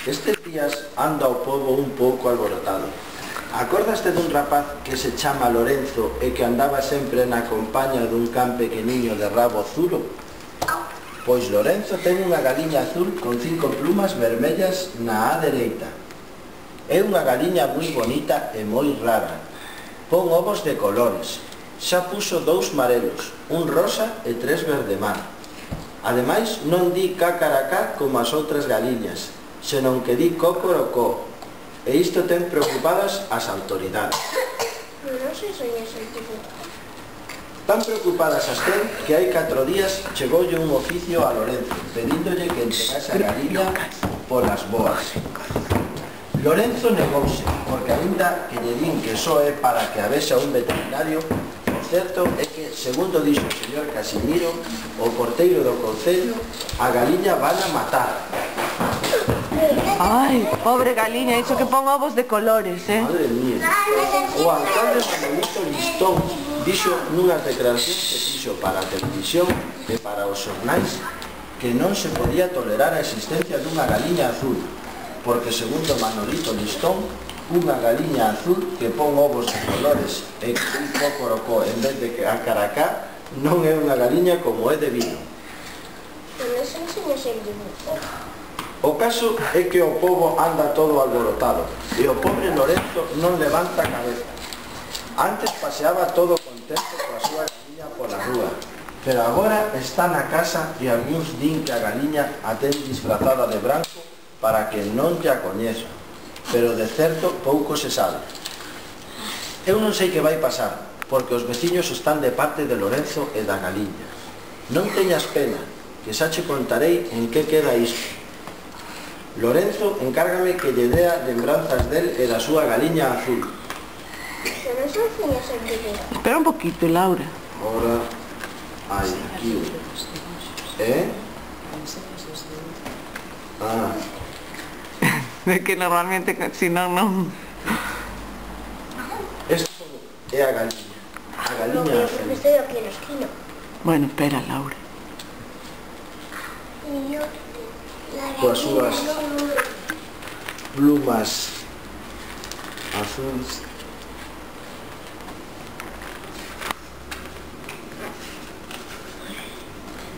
Estes días anda o pobo un pouco alborotado. Acordaste dun rapaz que se chama Lorenzo e que andaba sempre na compaña dun can pequeniño de rabo azulo? Pois Lorenzo ten unha galiña azul con 5 plumas vermellas na á dereita. É unha galiña moi bonita e moi rara. Pon ovos de colores. Xa puxo 2 marelos, un rosa e 3 verde mar. Ademais, non di cacaracá como as outras galiñas, senón que di cocorocó. E isto ten preocupadas as autoridades. Non sei se é científico. Tan preocupadas as ten que hai 4 días chegoulle un oficio a Lorenzo, pedíndolle que entregase a galiña polas boas. Lorenzo negouse, porque aínda que lle din que só é para que a vexa un veterinario, o certo é que, segundo dixo o señor Casimiro, o porteiro do concello, a galiña van a matar. Ai, pobre galiña, iso que pon ovos de colores, Madre mía. O alcalde Manolito Listón dixo nunhas declaracións que fixo para a televisión e para os xornais que non se podía tolerar a existencia dunha galiña azul, porque segundo Manolito Listón, unha galiña azul que pon ovos de colores e que un cocorocó en vez de a caracá non é unha galiña como é debido. Pero eso enseña ser dibujo. O caso é que o pobo anda todo alborotado e o pobre Lorenzo non levanta a cabeza. Antes paseaba todo contento coa súa galiña pola rúa, pero agora está na casa e algúns din que a galiña a ten disfrazada de branco para que non lla coñeza, pero de certo pouco se sabe. Eu non sei que vai pasar, porque os veciños están de parte de Lorenzo e da galiña. Non teñas pena, que xa che contarei en que queda isto. Lorenzo encárgame que lle dea lembranzas del e da súa galiña azul. Pero eso enseña ser dibujo. Espera un poquito, Laura. Ahora hai aquí. Ah, De que normalmente, si non, non... esto é a galiña. A No, galiña pero azul. estoy aquí en la esquina. Bueno, espera, Laura. Y yo... Coas súas plumas azules.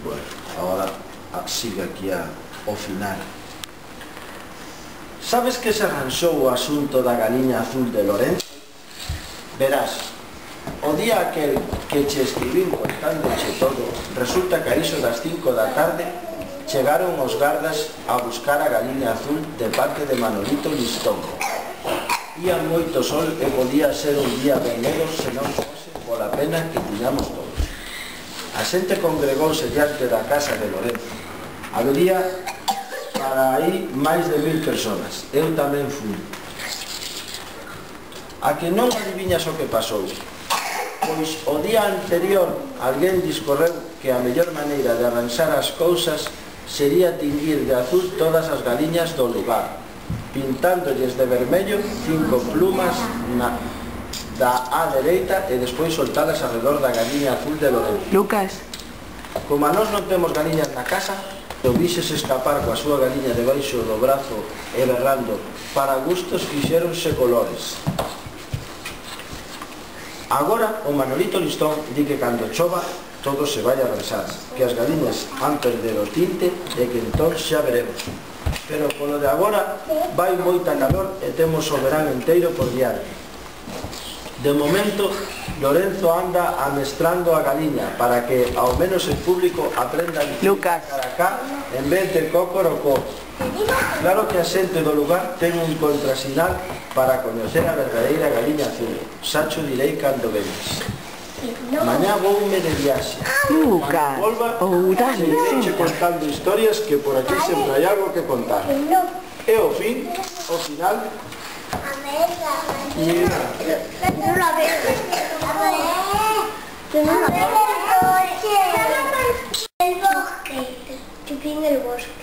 Bueno, ahora sigue aquí ao final. Sabes que se arranxou o asunto da galiña azul de Lorenzo? Verás, o día aquel que che escribín contándoche todo, resulta que a iso das 5 da tarde chegaron os gardas a buscar a galiña azul de parte de Manolito Listón. Ía moito sol e podía ser un día veneiro se non fose pola pena que tiñamos todos. A xente congregouse diante da casa de Lorenzo. Habría para aí máis de 1000 personas. Eu tamén fui. A que non adiviñas o que pasou? Pois o día anterior alguén discorreu que a mellor maneira de arranxar as cousas sería tinguir de azul todas as galiñas do lugar, pintándolles de vermello 5 plumas da á dereita e despois soltalas alrededor da galiña azul de Lorenzo. Lucas. Como a nós non temos galiñas na casa, o vises escapar coa súa galiña debaixo do brazo e berrando, para gustos fixéronse colores. Agora o Manolito Listón di que cando chova todo se vai a arrasar, que as galiñas han perder o tinte e que entón xa veremos. Pero polo de agora vai moita calor e temos o verán enteiro por diante. De momento, Lorenzo anda amestrando a galiña para que ao menos el público aprenda a dicir Lucas. caracá en vez de cocorocó. Claro que a xente do lugar ten un contrasinal para coñecer a verdadeira galiña azul. Xa cho direi cando venes. Mañá voume de viaxe. Lucas. Volva, Dale, seguirei senta. contando historias que por aquí sempre hai algo que contar. E ao fin, ao final, mira, No la veo. Yo no la veo. El bosque. Chupín el bosque.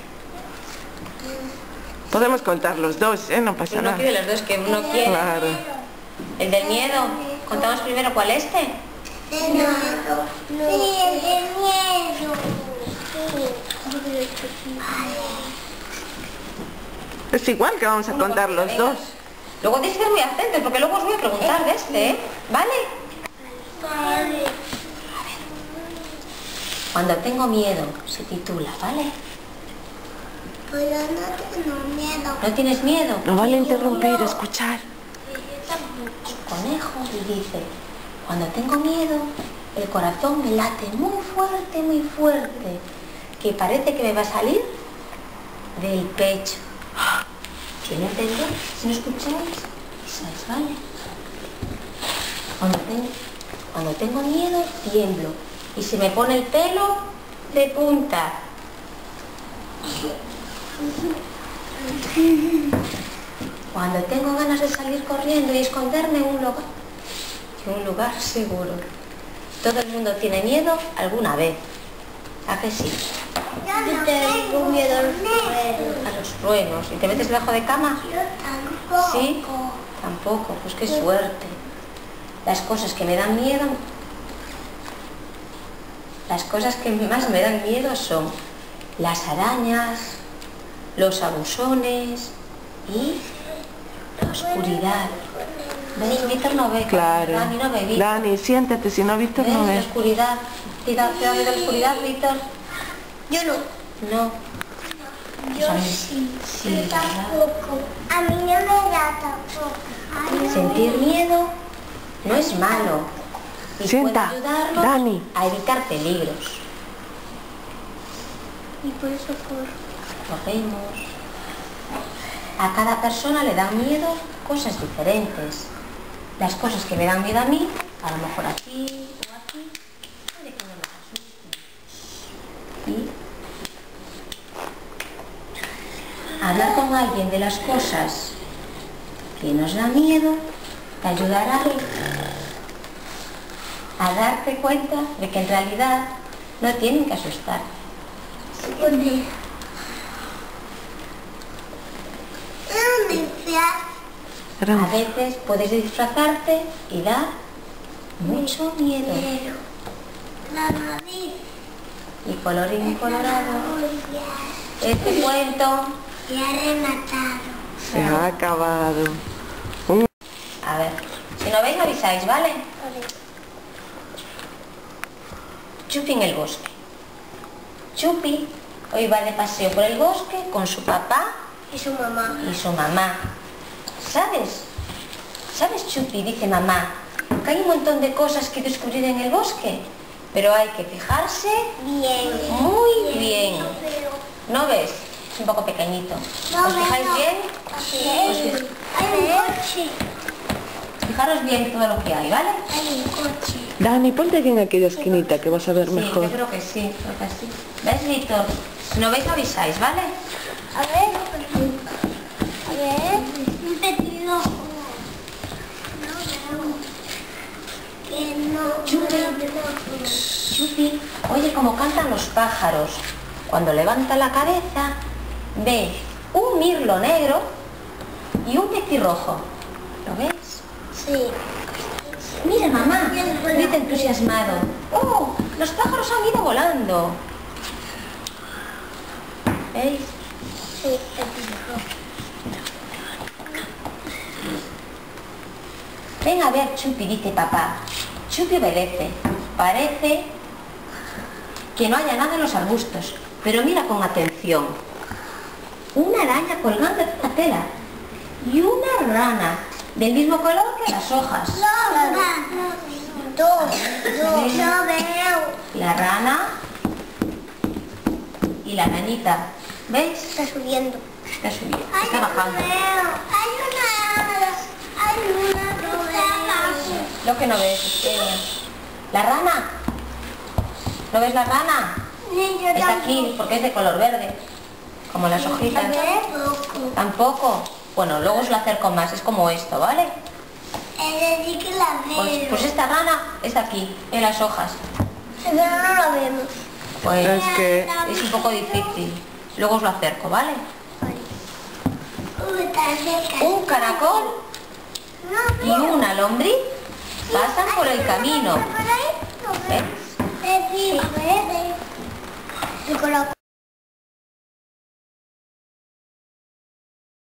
Podemos contar los dos, ¿eh? No pasa Uno nada. quiere los dos, que uno quiere. Claro. El del miedo. ¿Contamos primero cuál este? No. Sí, el de miedo. Sí. Yo quiero el chupín. Es igual que vamos a Uno contar por día, los venga. dos. Luego tienes que ser muy atentos porque luego os voy a preguntar de este, ¿eh? ¿Vale? Vale. Cuando tengo miedo, se titula, ¿vale? Pues yo no tengo miedo. ¿No tienes miedo? No vale interrumpir, escuchar. Conejo y dice, cuando tengo miedo, el corazón me late muy fuerte, que parece que me va a salir del pecho. ¿Si no entendéis? Si no escucháis, ¿sabes? ¿Vale? Cuando tengo miedo, tiemblo y se me pone el pelo de punta. Cuando tengo ganas de salir corriendo y esconderme en un lugar seguro. Todo el mundo tiene miedo alguna vez. ¿A que sí? Yo tengo miedo al fuego. A los truenos. ¿Y te metes debajo de cama? Yo tampoco. ¿Sí? Tampoco. Pues qué suerte. Las cosas que me dan miedo... Las cosas que más me dan miedo son las arañas, los abusones y la oscuridad. ¿Ves? Víctor no ve. Claro. Dani no ve, Víctor. Dani, siéntate, si no, Víctor ¿Ves? no La ve. oscuridad. ¿Te da miedo la oscuridad, Víctor? Yo no. No. Yo a mí sí. sí, Yo ¿verdad? tampoco. A mí no me da tampoco. Ay, Sentir miedo no es malo y Sienta, puede ayudarnos Dani. a evitar peligros. Y por eso corro. Corremos. A cada persona le dan miedo cosas diferentes. Las cosas que me dan miedo a mí, a lo mejor aquí o aquí, puede que no me asusten. Y hablar con alguien de las cosas que nos da miedo te ayudará a darte cuenta de que en realidad no tienen que asustar. ¿Dónde? ¿Dónde fue? A veces puedes disfrazarte y dar mucho miedo. La nariz. Y colorín colorado, Ya este cuento, rematado. Se ha acabado. a ver, si no veis me avisáis, ¿vale? Chupi en el bosque. Chupi hoy va de paseo por el bosque con su papá Y su mamá. y su mamá. ¿Sabes? ¿Sabes, Chupi? Dice mamá, que hay un montón de cosas que descubrir en el bosque, pero hay que fijarse Bien. muy bien. Pero ¿No ves? Es un poco pequeñito. No ¿Os fijáis veo. bien? Bien. Hay un coche. Fijaros bien todo lo que hay, ¿vale? Hay un coche. Dani, ponte aquí en aquella esquinita que vas a ver Sí, mejor. yo creo que sí, creo que sí. ¿Ves, Víctor? Si no veis, me avisáis, ¿vale? A ver. A ver. Un petidojo. No veo. Que no. Chupi, oye cómo cantan los pájaros. Cuando levanta la cabeza, ve un mirlo negro y un petirrojo. ¿Lo ves? Sí. Mira, mamá, dice entusiasmado. ¡Oh! Los pájaros han ido volando. ¿Veis? Sí, petidojo. Ven a ver, Chupi, dice papá. Chupi obedece. Parece que no haya nada en los arbustos, pero mira con atención. Una araña colgando de una tela y una rana del mismo color que las hojas. Dos. No veo. La rana y la ranita. ¿Veis? Está subiendo. Está subiendo, está bajando. Hay una que veo. Lo que no ves, pequeña. La rana. ¿No ves la rana? Está aquí porque es de color verde, como las hojitas. Tampoco. Bueno, luego os lo acerco más, es como esto, ¿vale? Es que la veo. Pues esta rana está aquí, en las hojas. Pero no la vemos. Pues Es que es un poco difícil. Luego os lo acerco, ¿vale? Un caracol y una lombriz pasan por el camino. ¿Ves?